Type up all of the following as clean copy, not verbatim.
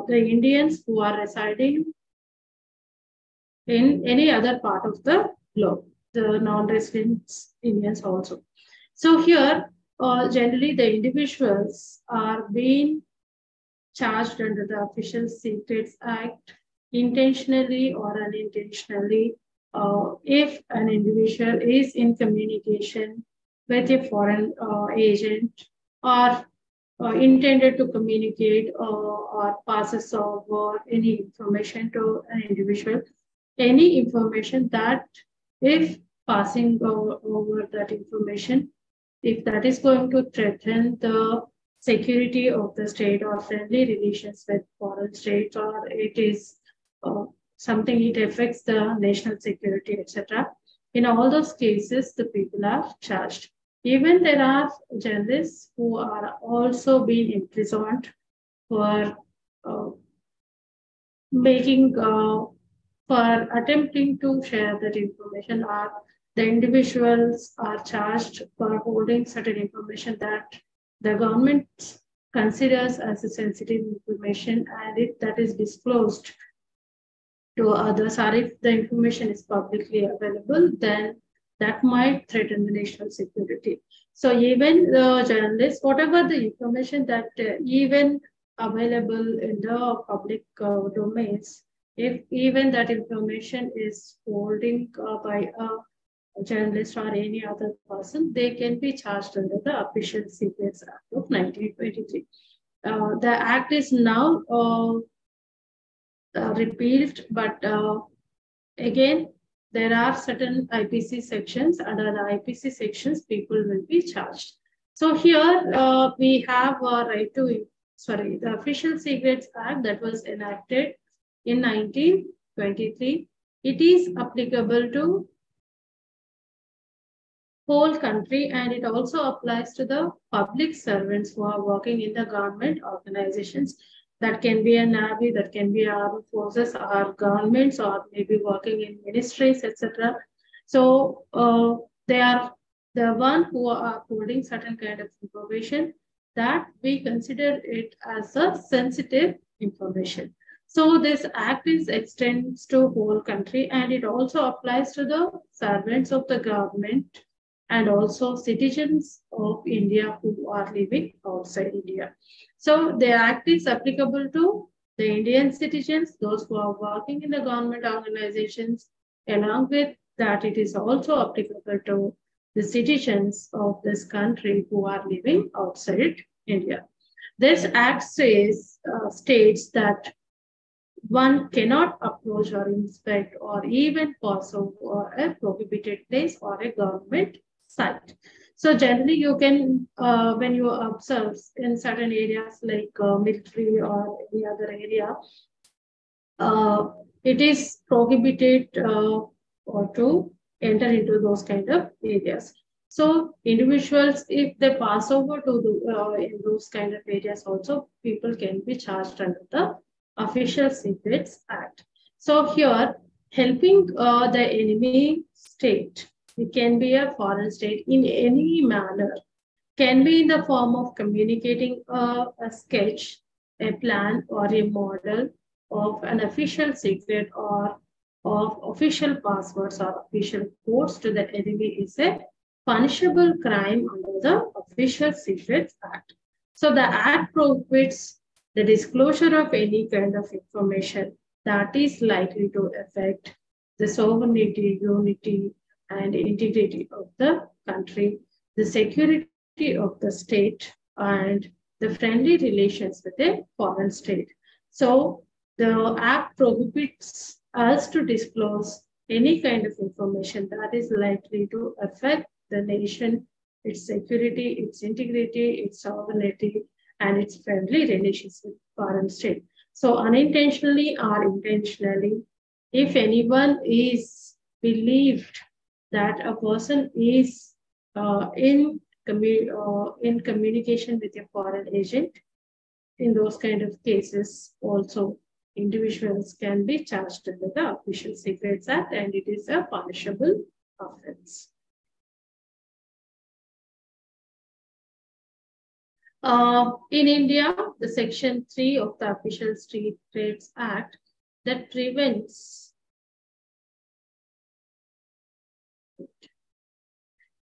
the Indians who are residing in any other part of the globe, the non-resident Indians also. So here, generally the individuals are being charged under the Official Secrets Act intentionally or unintentionally if an individual is in communication with a foreign agent or intended to communicate or passes over any information to an individual, any information that if passing over that information, if that is going to threaten the security of the state or friendly relations with foreign states, or it is something it affects the national security, etc. In all those cases, the people are charged. Even there are journalists who are also being imprisoned for for attempting to share that information, or the individuals are charged for holding certain information that the government considers as a sensitive information, and if that is disclosed to others, or if the information is publicly available, then that might threaten the national security. So even the journalists, whatever the information that even available in the public domains, if even that information is holding by a journalist or any other person, they can be charged under the Official Secrets Act of 1923. The act is now repealed, but again, there are certain IPC sections. Under the IPC sections, people will be charged. So here we have a right to, the Official Secrets Act that was enacted in 1923. It is applicable to whole country, and it also applies to the public servants who are working in the government organizations. That can be a navy, that can be armed forces, or governments, or maybe working in ministries, etc. So they are the one who are holding certain kind of information that we consider it as a sensitive information. So this act is extends to whole country, and it also applies to the servants of the government and also citizens of India who are living outside India. So the act is applicable to the Indian citizens, those who are working in the government organizations. Along with that, it is also applicable to the citizens of this country who are living outside India. This act states that one cannot approach or inspect or even pass over a prohibited place or a government site. So generally you can, when you observe in certain areas like military or any other area, it is prohibited or to enter into those kind of areas. So individuals, if they pass over to in those kind of areas also, people can be charged under the Official Secrets Act. So here, helping the enemy state, it can be a foreign state in any manner, can be in the form of communicating a sketch, a plan, or a model of an official secret or of official passwords or official codes to the enemy is a punishable crime under the Official Secrets Act. So the Act prohibits the disclosure of any kind of information that is likely to affect the sovereignty, unity, and integrity of the country, the security of the state, and the friendly relations with a foreign state. So the Act prohibits us to disclose any kind of information that is likely to affect the nation, its security, its integrity, its sovereignty, and its friendly relations with foreign state. So unintentionally or intentionally, if anyone is believed that a person is in communication with a foreign agent, in those kind of cases also individuals can be charged under the Official Secrets Act, and it is a punishable offense. In India, the Section 3 of the Official Secrets Act that prevents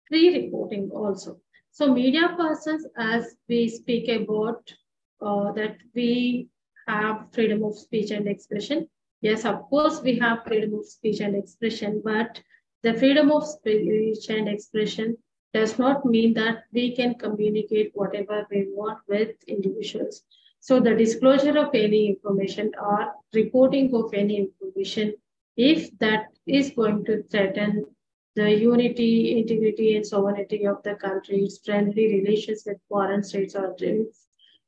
pre-reporting also. So media persons, as we speak about that we have freedom of speech and expression. Yes, of course, we have freedom of speech and expression, but the freedom of speech and expression does not mean that we can communicate whatever we want with individuals. So the disclosure of any information or reporting of any information, if that is going to threaten the unity, integrity, and sovereignty of the country, its friendly relations with foreign states or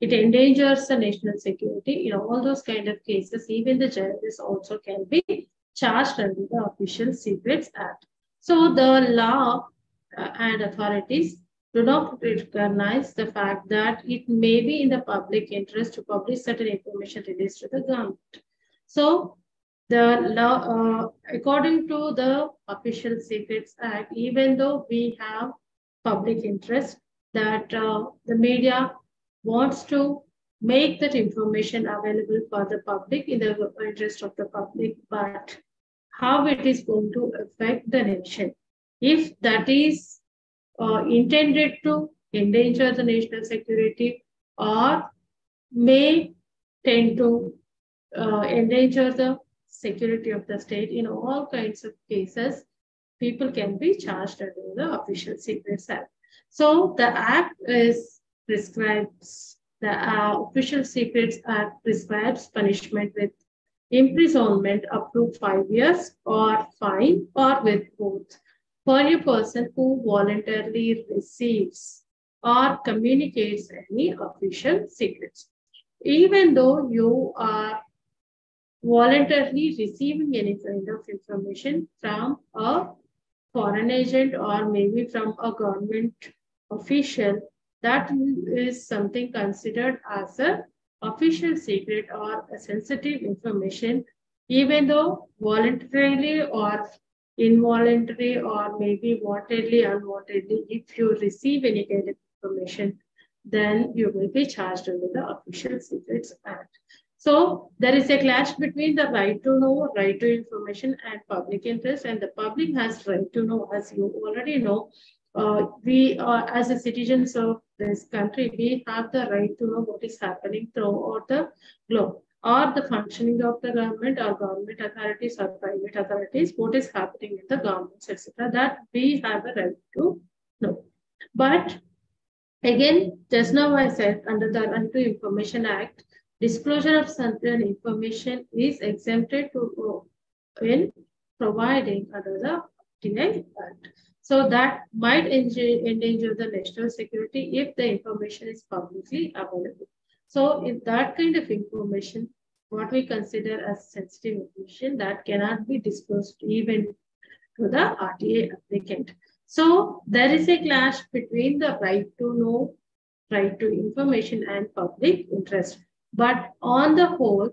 it endangers the national security. In all those kind of cases, even the journalists also can be charged under the Official Secrets Act. So the law and authorities do not recognize the fact that it may be in the public interest to publish certain information released to the government. So the law, according to the Official Secrets Act, even though we have public interest that the media wants to make that information available for the public in the interest of the public, but how it is going to affect the nation. If that is intended to endanger the national security or may tend to endanger the security of the state, in all kinds of cases, people can be charged under the Official Secrets Act. So the act is prescribes the Official Secrets Act prescribes punishment with imprisonment up to 5 years or fine or with both for a person who voluntarily receives or communicates any official secrets. Even though you are voluntarily receiving any kind of information from a foreign agent or maybe from a government official, that is something considered as a official secret or a sensitive information, even though voluntarily or involuntary or maybe wantedly, unwantedly, if you receive any kind of information, then you will be charged under the Official Secrets Act. So there is a clash between the right to know, right to information, and public interest. And the public has right to know, as you already know. We, as a citizens of this country, we have the right to know what is happening throughout the globe, or the functioning of the government or government authorities or private authorities, what is happening in the governments, etc. That we have a right to know. But again, just now I said, under the Right to Information Act, disclosure of certain information is exempted to in providing under the Denied Act. So that might endanger the national security if the information is publicly available. So if that kind of information, what we consider as sensitive information, that cannot be disclosed even to the RTA applicant. So there is a clash between the right to know, right to information, and public interest. But on the whole,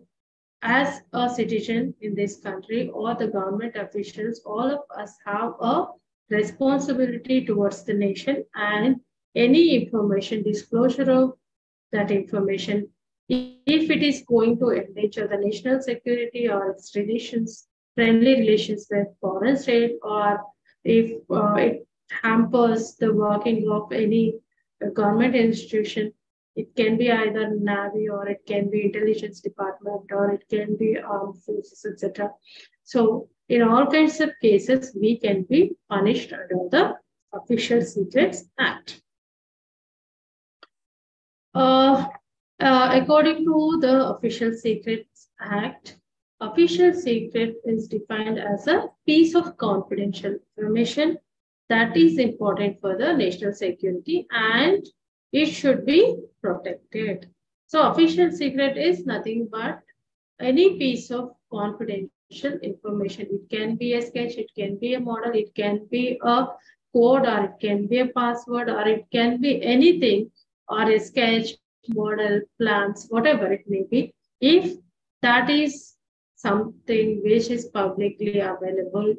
as a citizen in this country or the government officials, all of us have a responsibility towards the nation, and any information, disclosure of that information, if it is going to endanger the national security or its relations, friendly relations with foreign state, or if it hampers the working of any government institution, it can be either Navy or it can be intelligence department or it can be armed forces, etc. So in all kinds of cases, we can be punished under the Official Secrets Act. According to the Official Secrets Act, official secret is defined as a piece of confidential information that is important for the national security and it should be protected. So official secret is nothing but any piece of confidential information. It can be a sketch, it can be a model, it can be a code, or it can be a password, or it can be anything, or a sketch, model, plans, whatever it may be. If that is something which is publicly available,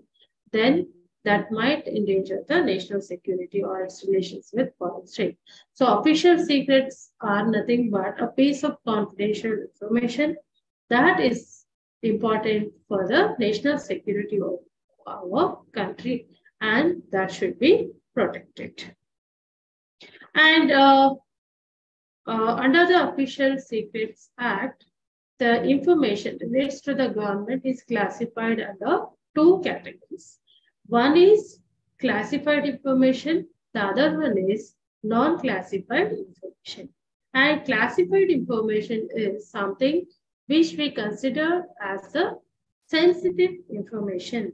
then that might endanger the national security or its relations with foreign state. So official secrets are nothing but a piece of confidential information that is important for the national security of our country, and that should be protected. And under the Official Secrets Act, the information relates to the government is classified under two categories. One is classified information, the other one is non-classified information. And classified information is something which we consider as the sensitive information.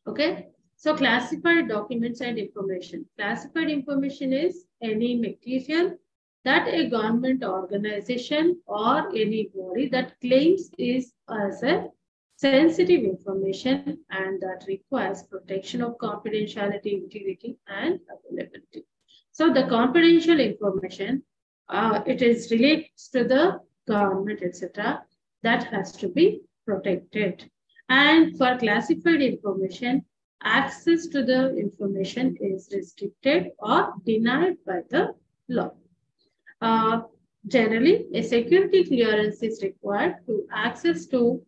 Okay, so classified documents and information. Classified information is any material that a government organization or any body that claims is as a sensitive information and that requires protection of confidentiality, integrity, and availability. So the confidential information, it is relates to the government, etc., that has to be protected. And for classified information, access to the information is restricted or denied by the law. Generally, a security clearance is required to access to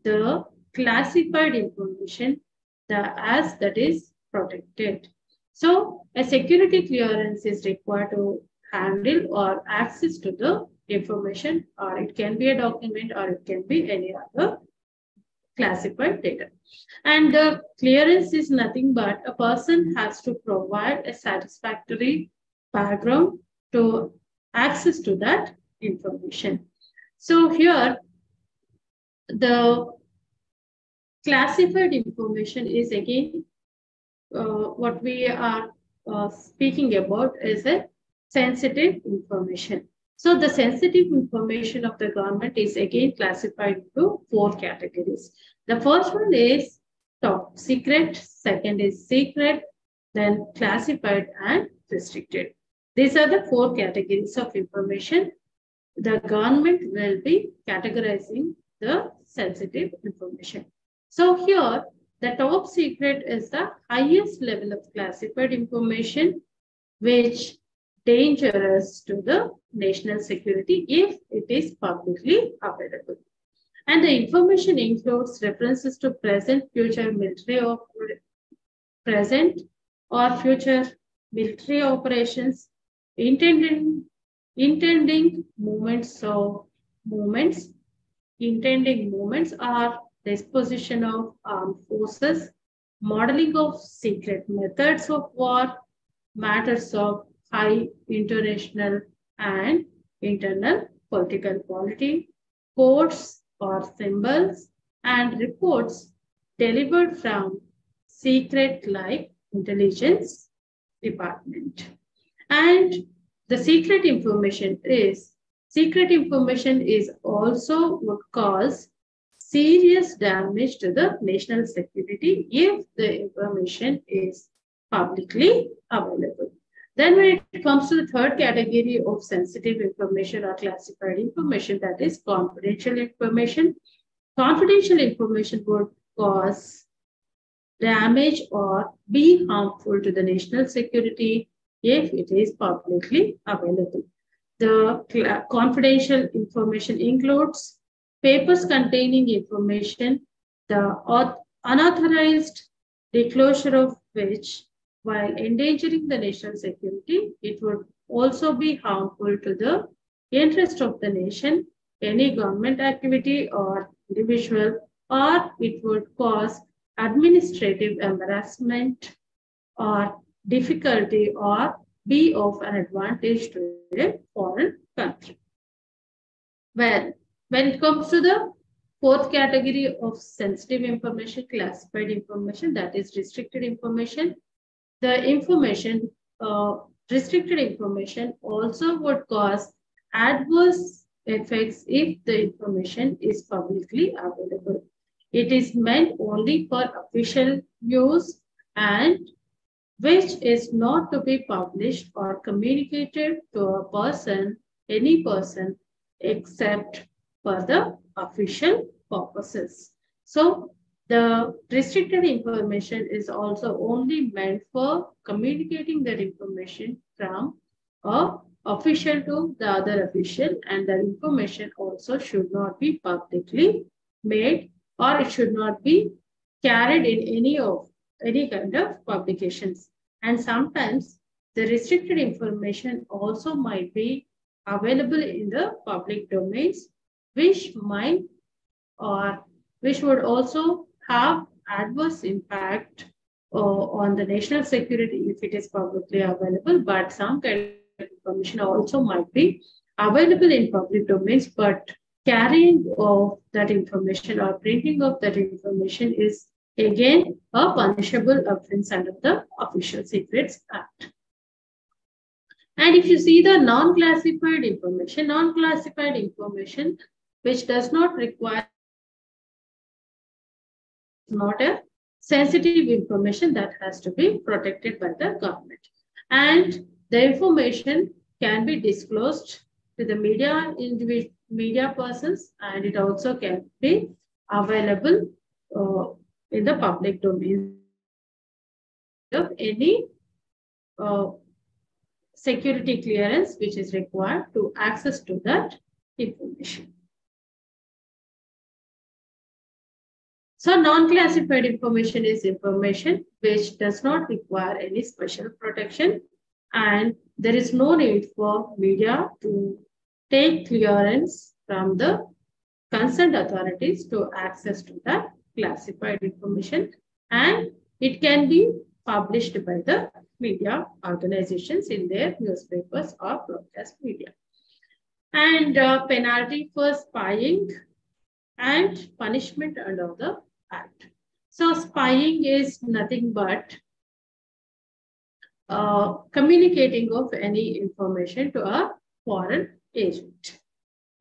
the classified information as that is protected. So, a security clearance is required to handle or access to the information, or it can be a document or it can be any other classified data. And the clearance is nothing but a person has to provide a satisfactory background to access to that information. So here, the classified information is again what we are speaking about is a sensitive information. So the sensitive information of the government is again classified into four categories. The first one is top secret, second is secret, then classified and restricted. These are the four categories of information the government will be categorizing the sensitive information. So here, the top secret is the highest level of classified information which dangerous to the national security if it is publicly available. And the information includes references to present or future military operations, intending movements are disposition of armed forces, modeling of secret methods of war, matters of high international and internal political polity, codes or symbols, and reports delivered from secret-like intelligence department. And the secret information is also would cause serious damage to the national security if the information is publicly available. Then when it comes to the third category of sensitive information or classified information, that is confidential information. Confidential information would cause damage or be harmful to the national security if it is publicly available. The confidential information includes papers containing information, the unauthorized disclosure of which, while endangering the national security, it would also be harmful to the interest of the nation, any government activity or individual, or it would cause administrative embarrassment or difficulty or be of an advantage to a foreign country. Well, when it comes to the fourth category of sensitive information, classified information, that is restricted information, the information, restricted information also would cause adverse effects if the information is publicly available. It is meant only for official use and which is not to be published or communicated to a person, any person, except for the official purposes. So, The restricted information is also only meant for communicating that information from a official to the other official, and the information also should not be publicly made, or it should not be carried in any kind of publications. And sometimes the restricted information also might be available in the public domains, which might or which would also have adverse impact on the national security if it is publicly available. But some kind of information also might be available in public domains, but carrying of that information or printing of that information is again a punishable offense under the Official Secrets Act. And if you see the non-classified information which does not require, not a sensitive information that has to be protected by the government. And the information can be disclosed to the media persons, and it also can be available in the public domain of any security clearance which is required to access to that information. So non-classified information is information which does not require any special protection, and there is no need for media to take clearance from the concerned authorities to access to that classified information, and it can be published by the media organizations in their newspapers or broadcast media. And penalty for spying and punishment under the Act. So spying is nothing but communicating of any information to a foreign agent.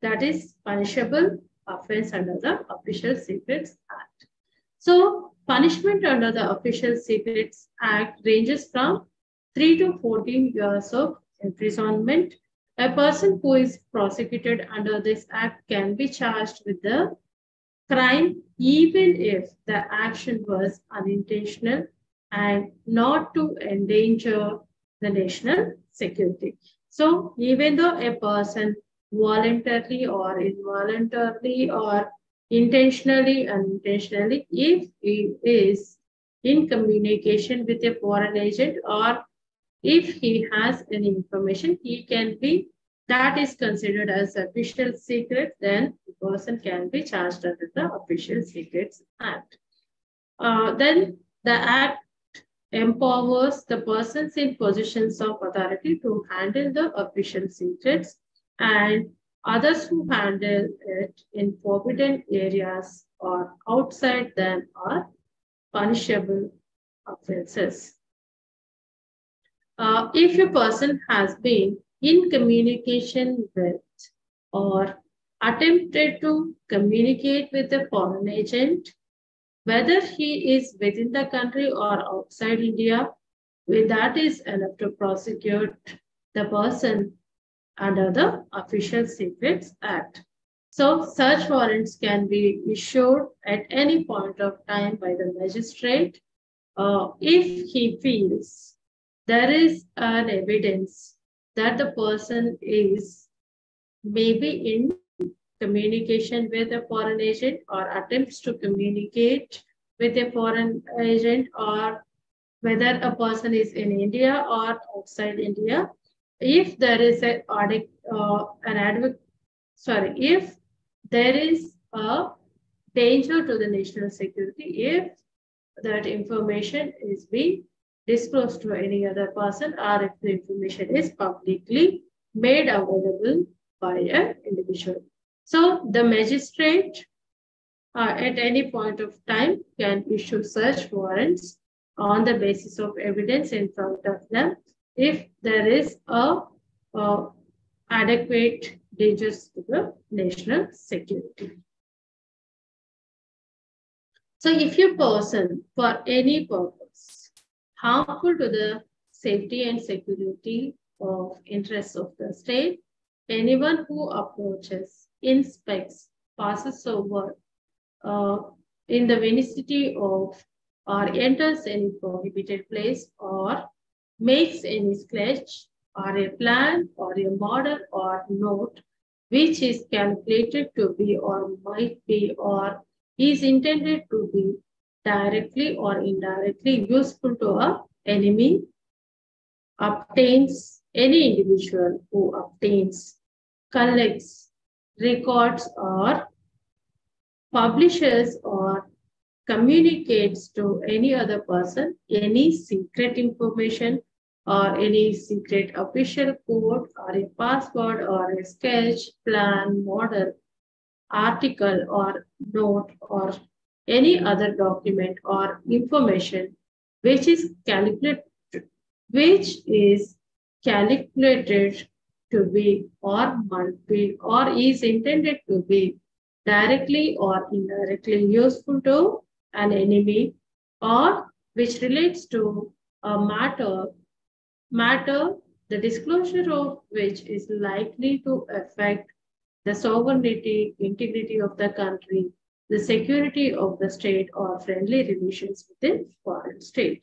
That is punishable offense under the Official Secrets Act. So punishment under the Official Secrets Act ranges from 3 to 14 years of imprisonment. A person who is prosecuted under this act can be charged with the crime even if the action was unintentional and not to endanger the national security. So even though a person voluntarily or involuntarily or intentionally, unintentionally, if he is in communication with a foreign agent, or if he has any information, he can be, that is considered as official secret, then the person can be charged under the Official Secrets Act. Then the Act empowers the persons in positions of authority to handle the official secrets, and others who handle it in forbidden areas or outside them are punishable offenses. If a person has been in communication with or attempted to communicate with a foreign agent, whether he is within the country or outside India, that is enough to prosecute the person under the Official Secrets Act. So such warrants can be issued at any point of time by the magistrate if he feels there is an evidence that the person is maybe in communication with a foreign agent or attempts to communicate with a foreign agent, or whether a person is in India or outside India. If there is if there is a danger to the national security, if that information is being disclosed to any other person, or if the information is publicly made available by an individual. So the magistrate at any point of time can issue such warrants on the basis of evidence in front of them if there is a adequate dangers to the national security. So if a person for any purpose harmful to the safety and security of interests of the state, anyone who approaches, inspects, passes over, in the vicinity of or enters any prohibited place or makes any sketch or a plan or a model or note which is calculated to be or might be or is intended to be directly or indirectly useful to an enemy obtains any individual who obtains, collects, records or publishes or communicates to any other person any secret information or any secret official code or a password or a sketch, plan, model, article or note or any other document or information which is calculated to be or might be or is intended to be directly or indirectly useful to an enemy or which relates to a matter the disclosure of which is likely to affect the sovereignty, integrity of the country, the security of the state, or friendly relations with the foreign state.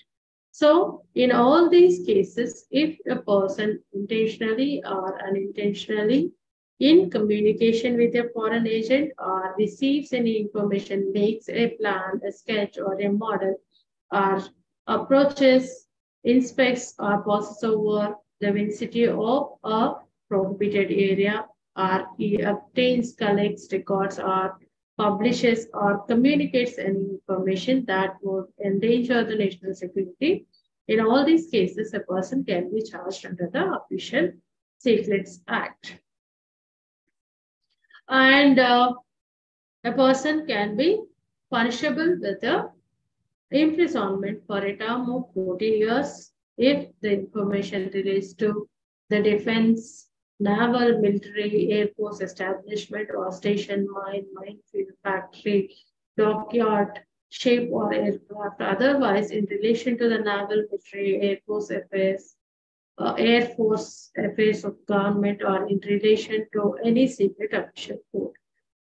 So, in all these cases, if a person intentionally or unintentionally in communication with a foreign agent or receives any information, makes a plan, a sketch, or a model, or approaches, inspects, or passes over the vicinity of a prohibited area, or he obtains, collects records, or publishes or communicates any information that would endanger the national security. In all these cases, a person can be charged under the Official Secrets Act. And a person can be punishable with a imprisonment for a term of 40 years if the information relates to the defense, naval, military, air force establishment or station, mine, minefield, factory, dockyard, ship or aircraft. Otherwise, in relation to the naval, military, air force affairs of government or in relation to any secret official code.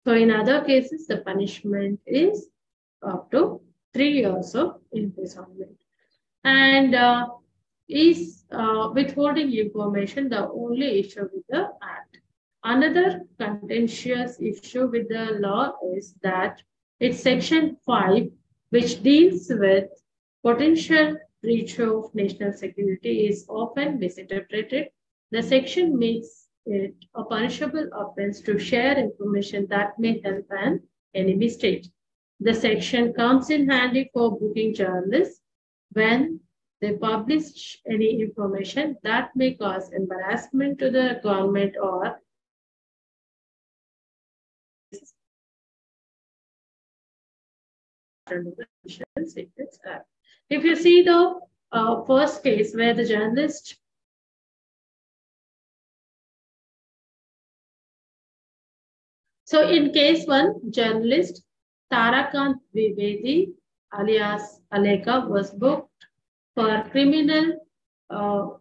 So in other cases, the punishment is up to 3 years of imprisonment. And is withholding information the only issue with the Act? Another contentious issue with the law is that it's Section 5, which deals with potential breach of national security, is often misinterpreted. The section makes it a punishable offense to share information that may help an enemy state. The section comes in handy for booking journalists when they publish any information that may cause embarrassment to the government or Secrets Act. If you see the first case where the journalist So in case 1, journalist Tarakant Vivedi alias Aleka was booked for criminal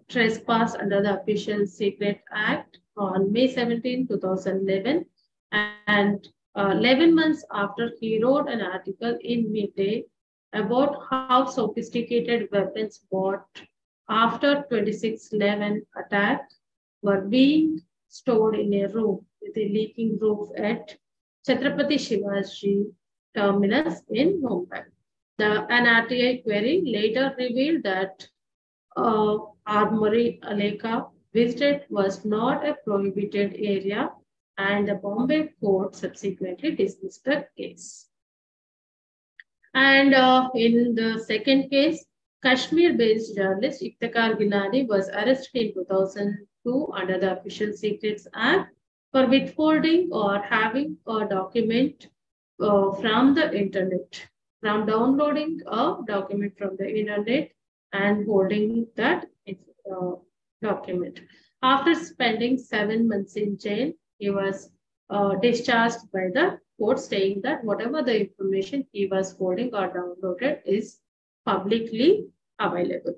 trespass under the Official Secret Act on May 17, 2011 and 11 months after he wrote an article in Midday about how sophisticated weapons bought after 26/11 attack were being stored in a room with a leaking roof at Chhatrapati Shivaji terminus in Mumbai. An RTI query later revealed that Armory Aleka visited was not a prohibited area and the Bombay court subsequently dismissed the case. And in the second case, Kashmir-based journalist Iftikhar Gilani was arrested in 2002 under the Official Secrets Act for withholding or having a document from the internet, from downloading a document from the internet and holding that document. After spending 7 months in jail, he was discharged by the court, saying that whatever the information he was holding or downloaded is publicly available.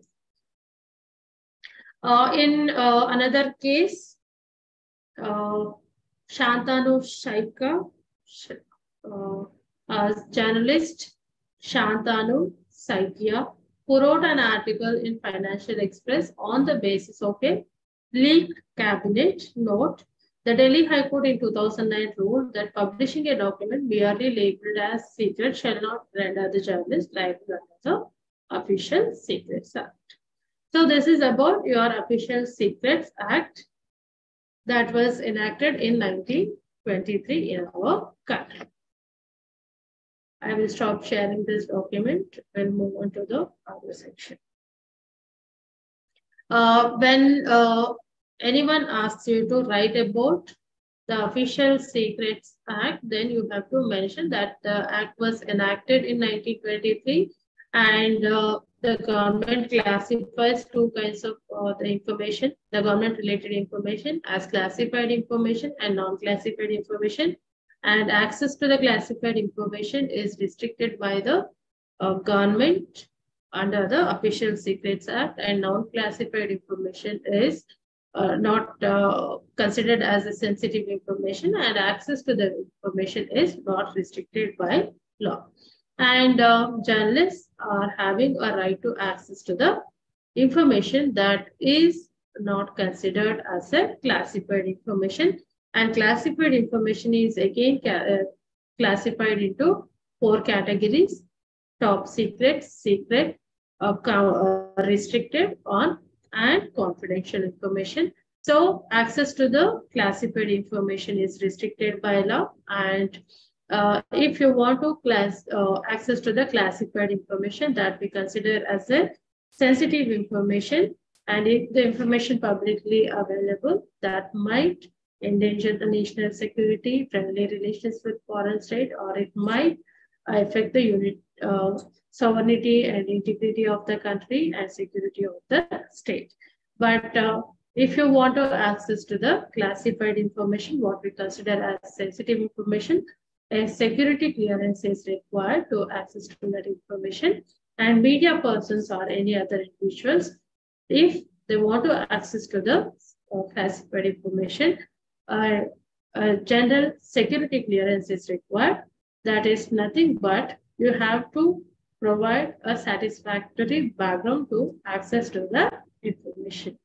In another case, Shantanu Shaika, a journalist Shantanu Saikia, who wrote an article in Financial Express on the basis of a leaked cabinet note. The Delhi High Court in 2009 ruled that publishing a document merely labeled as secret shall not render the journalist liable under the Official Secrets Act. So this is about your Official Secrets Act that was enacted in 1923 in our country. I will stop sharing this document and move on to the other section. When anyone asks you to write about the Official Secrets Act, then you have to mention that the act was enacted in 1923 and the government classifies two kinds of the information, the government related information as classified information and non-classified information. And access to the classified information is restricted by the government under the Official Secrets Act, and non-classified information is not considered as a sensitive information, and access to the information is not restricted by law. And journalists are having a right to access to the information that is not considered as a classified information. And classified information is again classified into 4 categories: top secret, secret, restricted, on, and confidential information. So access to the classified information is restricted by law, and if you want to access to the classified information, that we consider as a sensitive information, and if the information publicly available, that might endanger the national security, friendly relations with foreign state, or it might affect the sovereignty and integrity of the country and security of the state. But if you want to access to the classified information, what we consider as sensitive information, a security clearance is required to access to that information. And media persons or any other individuals, if they want to access to the classified information, general security clearance is required. That is nothing but you have to provide a satisfactory background to access to the information.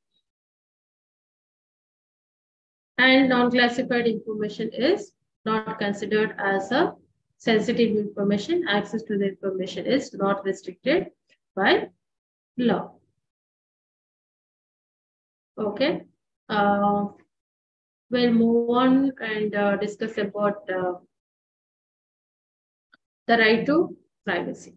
And non-classified information is not considered as a sensitive information. Access to the information is not restricted by law. Okay. We'll move on and discuss about the right to privacy.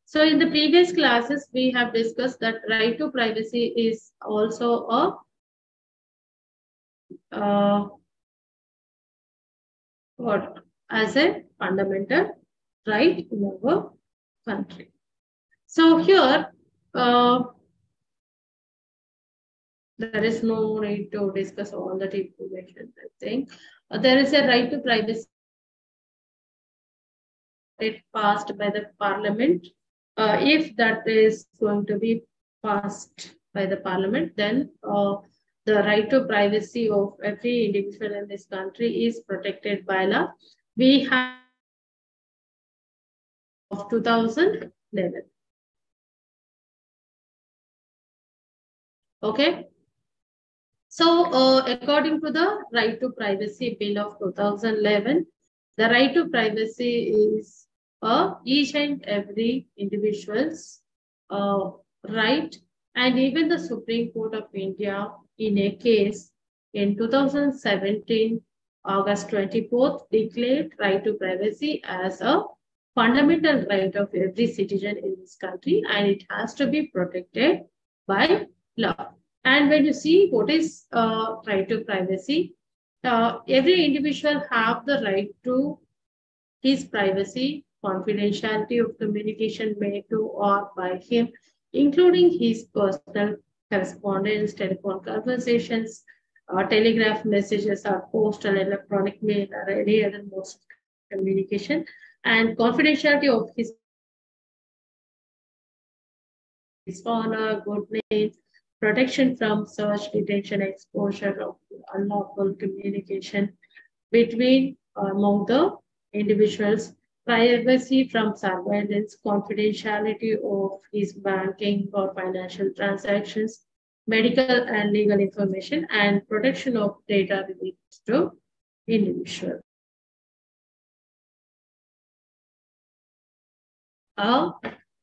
So in the previous classes, we have discussed that right to privacy is also as a fundamental right in our country. So here, there is no need to discuss all that information, I think. There is a right to privacy passed by the parliament. If that is going to be passed by the parliament, then the right to privacy of every individual in this country is protected by law. We have of 2011. Okay. So according to the Right to Privacy Bill of 2011, the right to privacy is each and every individual's right, and even the Supreme Court of India in a case in 2017, August 24th, declared right to privacy as a fundamental right of every citizen in this country, and it has to be protected by law. And when you see what is right to privacy, every individual have the right to his privacy, confidentiality of communication made to or by him, including his personal correspondence, telephone conversations, telegraph messages, or postal, electronic mail, or any other modes of communication, and confidentiality of his honor, good name, protection from search, detention, exposure of unlawful communication between among the individuals, privacy from surveillance, confidentiality of his banking or financial transactions, medical and legal information, and protection of data related to individual. A,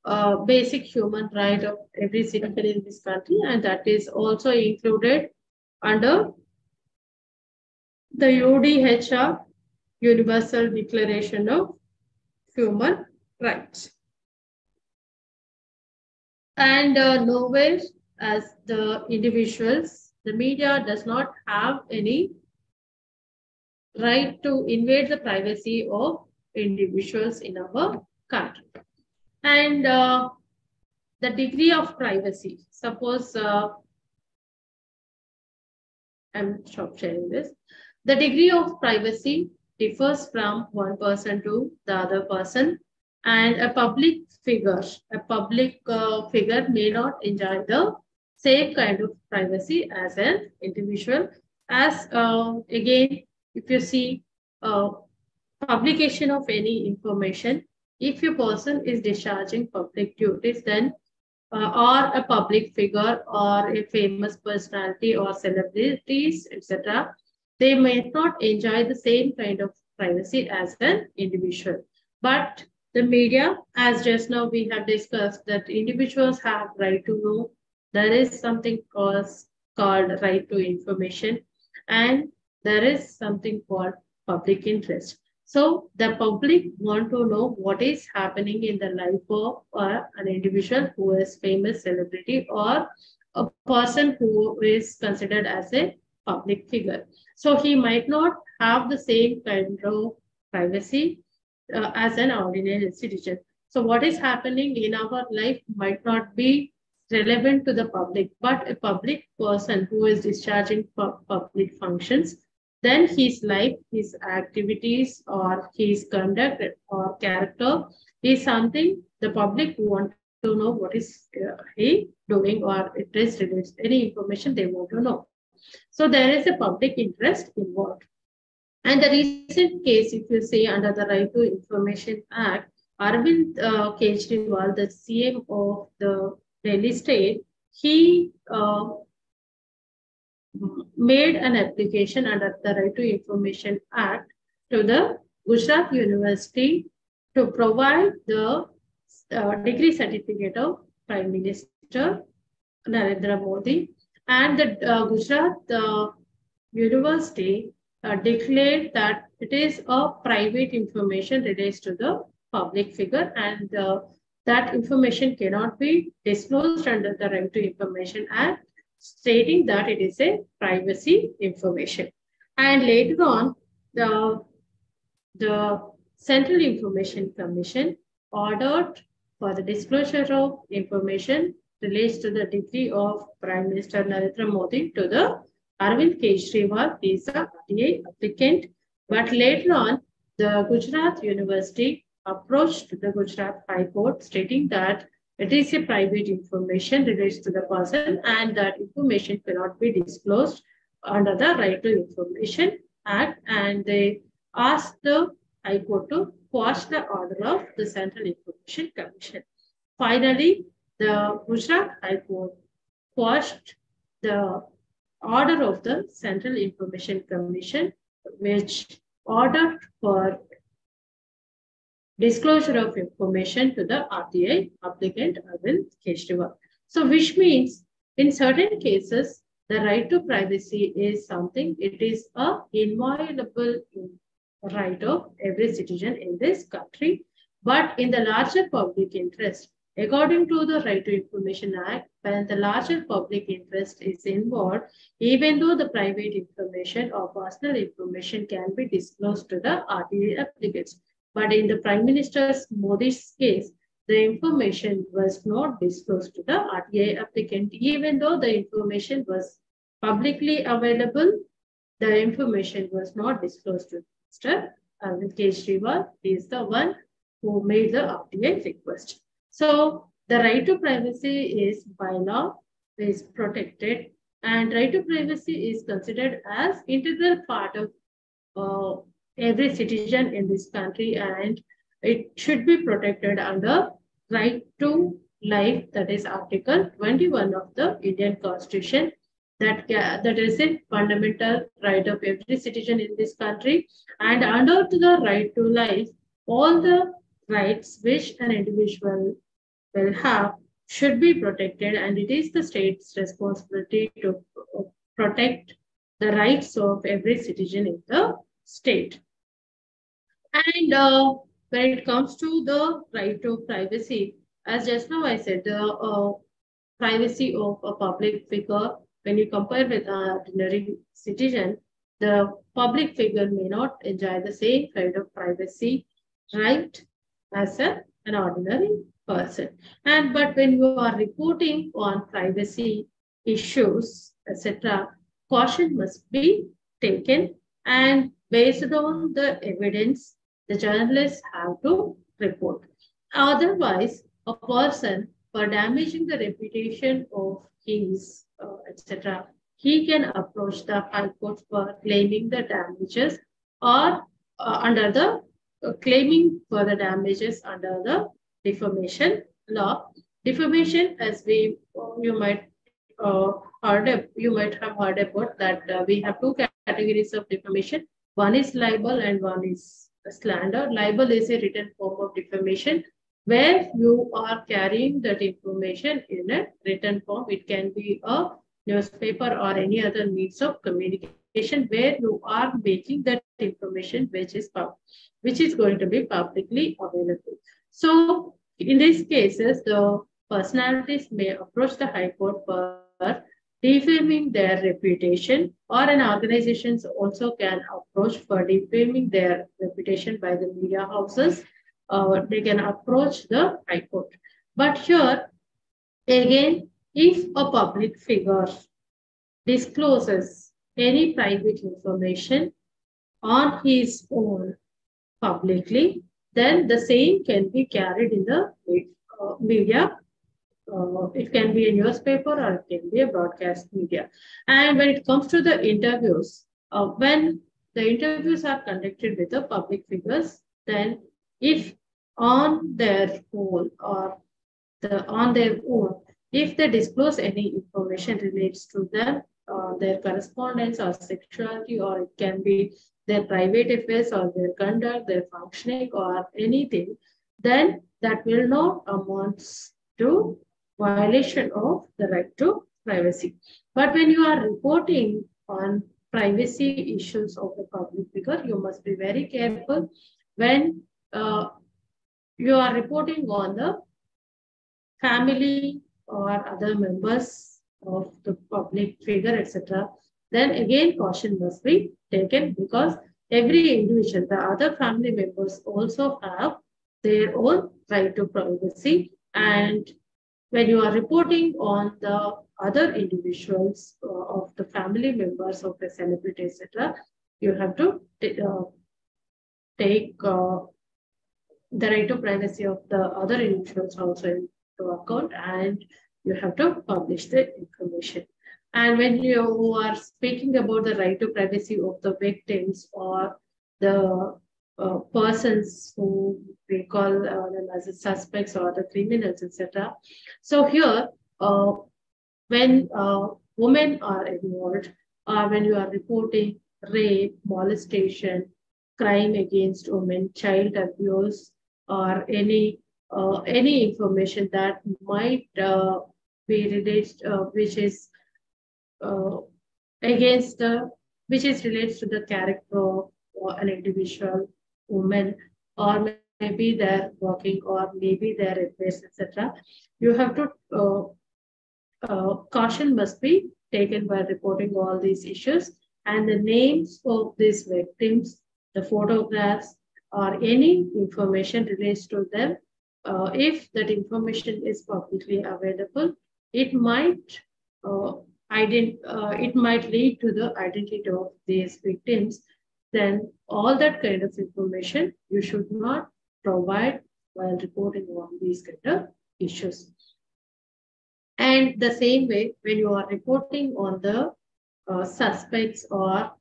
a basic human right of every citizen in this country, and that is also included under the UDHR, Universal Declaration of Human Rights. And nowhere as the individuals, the media does not have any right to invade the privacy of individuals in our country. And the degree of privacy, suppose I'm stop sharing this. The degree of privacy differs from one person to the other person, and a public figure may not enjoy the same kind of privacy as an individual. As again, if you see publication of any information, if a person is discharging public duties, then or a public figure or a famous personality or celebrities, etc., they may not enjoy the same kind of privacy as an individual. But the media, as just now we have discussed, that individuals have right to know. There is something called right to information, and there is something called public interest. So the public want to know what is happening in the life of an individual who is famous celebrity or a person who is considered as a public figure. So he might not have the same kind of privacy as an ordinary citizen. So what is happening in our life might not be relevant to the public, but a public person who is discharging public functions, then his life, his activities, or his conduct or character is something the public want to know what is he doing, or it is related any information they want to know. So there is a public interest involved. And the recent case, if you see under the Right to Information Act, Arvind Kejriwal, the CM of the Delhi state, he made an application under the Right to Information Act to the Gujarat University to provide the degree certificate of Prime Minister Narendra Modi. And the Gujarat University declared that it is a private information relates to the public figure, and that information cannot be disclosed under the Right to Information Act, stating that it is a privacy information. And later on, the Central Information Commission ordered for the disclosure of information relates to the degree of Prime Minister Narendra Modi to the Arvind Kejriwal is a RTA applicant. But later on, the Gujarat University approached the Gujarat High Court stating that it is a private information relates to the person and that information cannot be disclosed under the Right to Information Act, and they asked the High Court to quash the order of the Central Information Commission. Finally, the Gujarat High Court quashed the order of the Central Information Commission, which ordered for disclosure of information to the RTI applicant Arvind Kejriwal. So, which means in certain cases, the right to privacy is something, it is a inviolable right of every citizen in this country. But in the larger public interest, according to the Right to Information Act, when the larger public interest is involved, even though the private information or personal information can be disclosed to the RTA applicants. But in the Prime Minister Modi's case, the information was not disclosed to the RTA applicant, even though the information was publicly available. The information was not disclosed to Mr. Arvind Kejriwal. He is the one who made the RTA request. So the right to privacy is by law is protected, and right to privacy is considered as integral part of every citizen in this country, and it should be protected under right to life, that is Article 21 of the Indian Constitution, that is a fundamental right of every citizen in this country. And under the right to life, all the rights which an individual will have should be protected, and it is the state's responsibility to protect the rights of every citizen in the state. And when it comes to the right to privacy, as just now I said, the privacy of a public figure, when you compare with an ordinary citizen, the public figure may not enjoy the same kind of privacy right as an ordinary person. And but when you are reporting on privacy issues, etc., caution must be taken, and based on the evidence, the journalists have to report. Otherwise, a person, for damaging the reputation of his, etc., he can approach the High Court for claiming the damages, or under the claiming for the damages under the defamation law. Defamation, as we you might you might have heard about that we have two categories of defamation. One is libel and one is slander. Libel is a written form of defamation where you are carrying that information in a written form. It can be a newspaper or any other means of communication where you are making that information which is going to be publicly available. So in these cases, the personalities may approach the High Court for defaming their reputation, or an organization also can approach for defaming their reputation by the media houses. They can approach the High Court. But here, again, if a public figure discloses any private information on his own publicly, then the same can be carried in the media. It can be a newspaper or it can be a broadcast media. And when it comes to the interviews, when the interviews are conducted with the public figures, then if on their own if they disclose any information relates to them, their correspondence or sexuality, or it can be their private affairs or their conduct, their functioning or anything, then that will not amount to violation of the right to privacy. But when you are reporting on privacy issues of a public figure, you must be very careful when you are reporting on the family or other members of the public figure, etc. Then again, caution must be taken, because every individual, the other family members also have their own right to privacy. And when you are reporting on the other individuals of the family members of the celebrity, etc., you have to take the right to privacy of the other individuals also into account, and you have to publish the information. And when you are speaking about the right to privacy of the victims or the persons who we call them as the suspects or the criminals, etc. So here, when women are involved, or when you are reporting rape, molestation, crime against women, child abuse, or any information that might be related, which is against the, which is related to the character of an individual woman, or maybe their working, or maybe their affairs, etc. You have to caution must be taken by reporting all these issues, and the names of these victims, the photographs, or any information relates to them. If that information is publicly available, it might it might lead to the identity of these victims. Then all that kind of information you should not provide while reporting on these kind of issues. And the same way, when you are reporting on the suspects or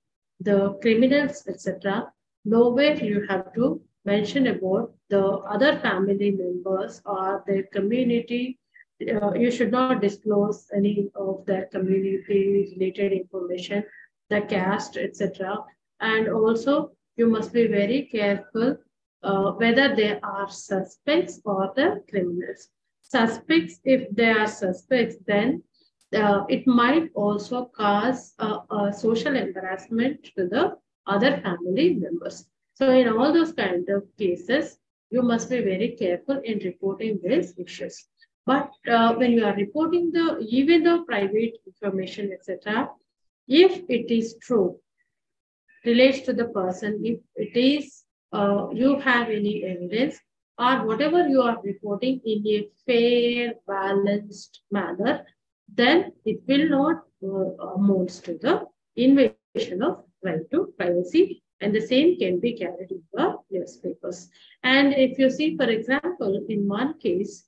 the criminals, etc., nowhere you have to mention about the other family members or their community. You should not disclose any of their community related information, the caste, etc. And also, you must be very careful whether they are suspects or the criminals. Suspects, if they are suspects, then it might also cause a social embarrassment to the other family members. So in all those kind of cases, you must be very careful in reporting these issues. But when you are reporting even the private information, etc., if it is true, relates to the person, if it is you have any evidence or whatever you are reporting in a fair, balanced manner, then it will not amount to the invasion of right to privacy, and the same can be carried in the newspapers. And if you see, for example, in one case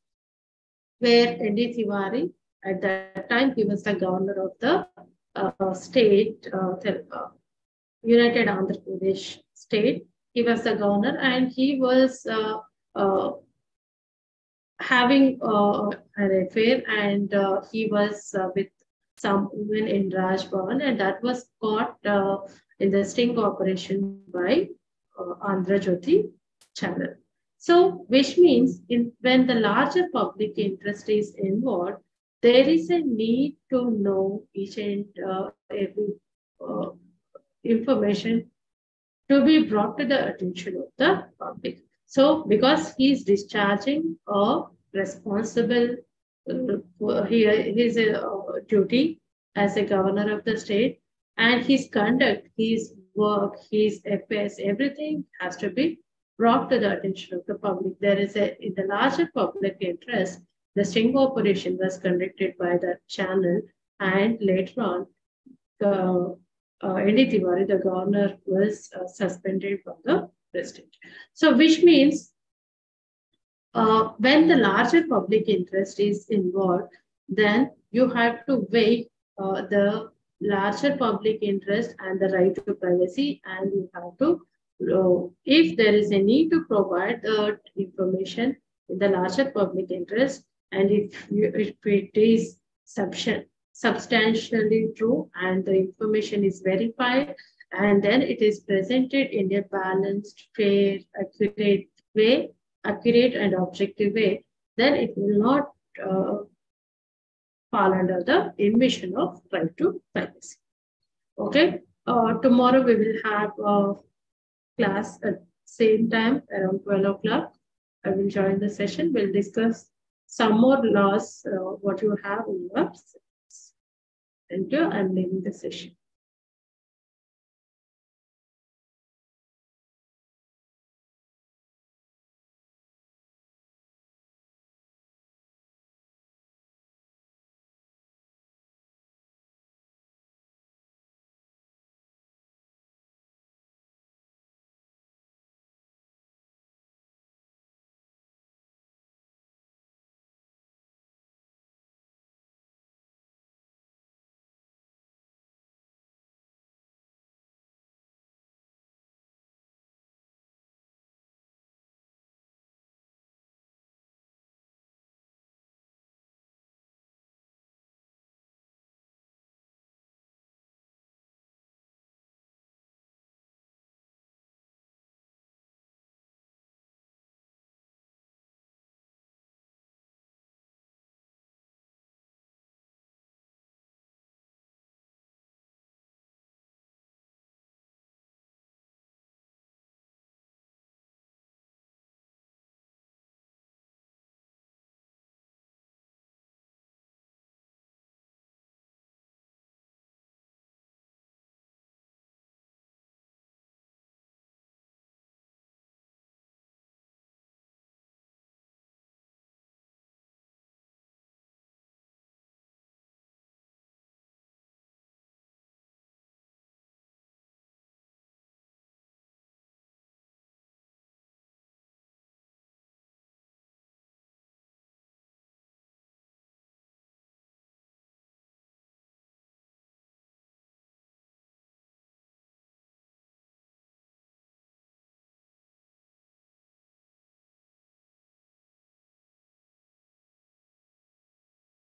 where N.D. Tiwari, at that time, he was the governor of the state, United Andhra Pradesh state. He was the governor, and he was uh, having an affair, and he was with some women in Raj Bhavan, and that was caught in the sting operation by Andhra Jyoti channel. So, which means when the larger public interest is involved, there is a need to know each and every uh, information to be brought to the attention of the public. So, because he is discharging a responsible, his duty as a governor of the state, and his conduct, his work, his affairs, everything has to be brought to the attention of the public. There is in the larger public interest, the sting operation was conducted by that channel, and later on, the N.D. Tiwari, the governor, was suspended from the president. So, which means when the larger public interest is involved, then you have to weigh the larger public interest and the right to privacy, and you have to, if there is a need to provide the information in the larger public interest, and if it is substantially true and the information is verified, and then it is presented in a balanced, fair, accurate and objective way, then it will not fall under the invasion of right to privacy. Okay. Tomorrow we will have a class at same time around 12 o'clock. I will join the session. We'll discuss some more laws, what you have in your syllabus. Thank you. I'm leaving the session.